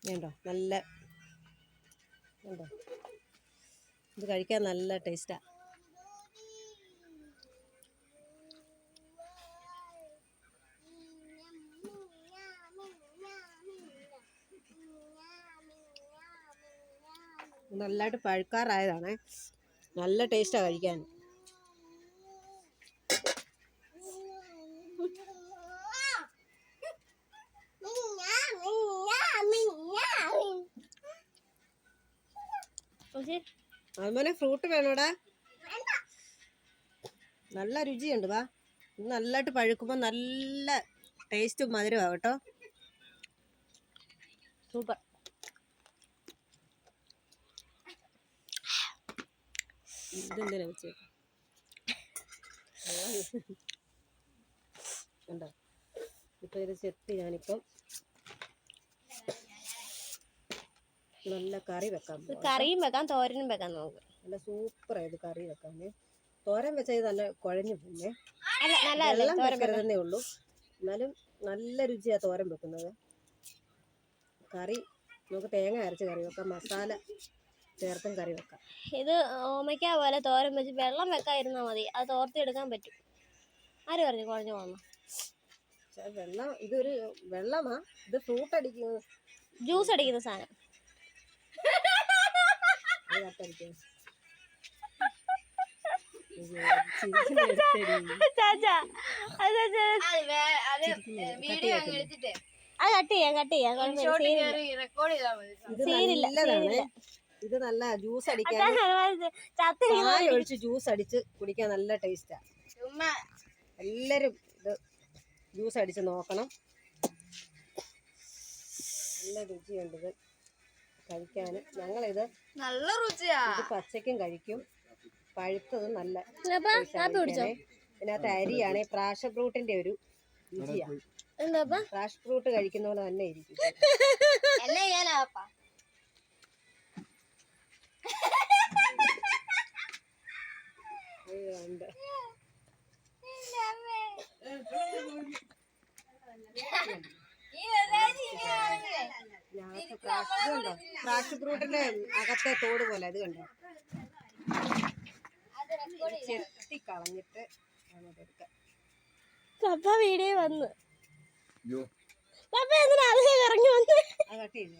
വേണ്ടോ നല്ല വേണ്ടോ ഇത് കഴിക്കാൻ നല്ല ടേസ്റ്റാണ്. നല്ലതായിട്ട് പഴുക്കാറായതാണേ. നല്ല ടേസ്റ്റാണ് കഴിക്കാൻ. അതുപോലെ ഫ്രൂട്ട് വേണോടാ? നല്ല രുചിയുണ്ട്. വാ, ഇത് നല്ലതായിട്ട് പഴുക്കുമ്പോൾ നല്ല ടേസ്റ്റും മധുരമാണ് കേട്ടോ. സൂപ്പർ. ഇതെന്തിനാ വെച്ചേ? ഉണ്ടോ? ഇപ്പം ഇത് ചെത്തി ഞാനിപ്പം നല്ല കറി വെക്കാം. കറിയും വെക്കാം, തോരനും വെക്കാം. നമുക്ക് നല്ല സൂപ്പറായത് കറി വെക്കാന്. തോരൻ വെച്ചത് നല്ല കുഴഞ്ഞു പോന്നേ. വെള്ളം വെക്കരുതെന്നേ ഉള്ളൂ. എന്നാലും നല്ല രുചിയാണ് തോരൻ വെക്കുന്നത്. കറി നമുക്ക് തേങ്ങ അരച്ച് കറി വെക്കാം, മസാല ചേർത്തും കറി വെക്കാം. ഇത് ഓമയ്ക്ക പോലെ തോരൻ വെച്ച് വെള്ളം വെക്കാതിരുന്നാൽ മതി, അത് തോർത്തിയെടുക്കാൻ പറ്റും. ആര് പറഞ്ഞു കുഴഞ്ഞു പോന്നു? വെള്ളം ഇതൊരു വെള്ളമാ, ഇത് ഫ്രൂട്ട് അടിക്കുന്ന ജ്യൂസ് അടിക്കുന്ന സാധനം. ഇത് നല്ല ജ്യൂസ് അടിക്കാൻ, പാൽ ഒഴിച്ച് ജ്യൂസ് അടിച്ച് കുടിക്കാൻ നല്ല ടേസ്റ്റാ. എല്ലാരും ഇത് ജ്യൂസ് അടിച്ച് നോക്കണം. നല്ല രുചിയുണ്ട് ഇത് കഴിക്കാൻ. ഞങ്ങളിത് നല്ല രുചിയാ. ഇത് പച്ചക്കും കഴിക്കും, പഴുത്തത് നല്ല ഇതിനകത്ത് അരിയാണ്. പാഷൻ ഫ്രൂട്ടിന്റെ ഒരു രുചിയാണ്. പാഷൻ ഫ്രൂട്ട് കഴിക്കുന്ന പോലെ തന്നെ ഇരിക്കും. പാഷൻ ഫ്രൂട്ടിന്റെ അകത്തെ തോട് പോലെ അത് കണ്ടോ, ചെത്തി കളഞ്ഞിട്ട് പപ്പ വീഡിയോ വന്നു. പപ്പ എന്തിനാ ഇറങ്ങി വന്ന് കട്ട് ചെയ്തു.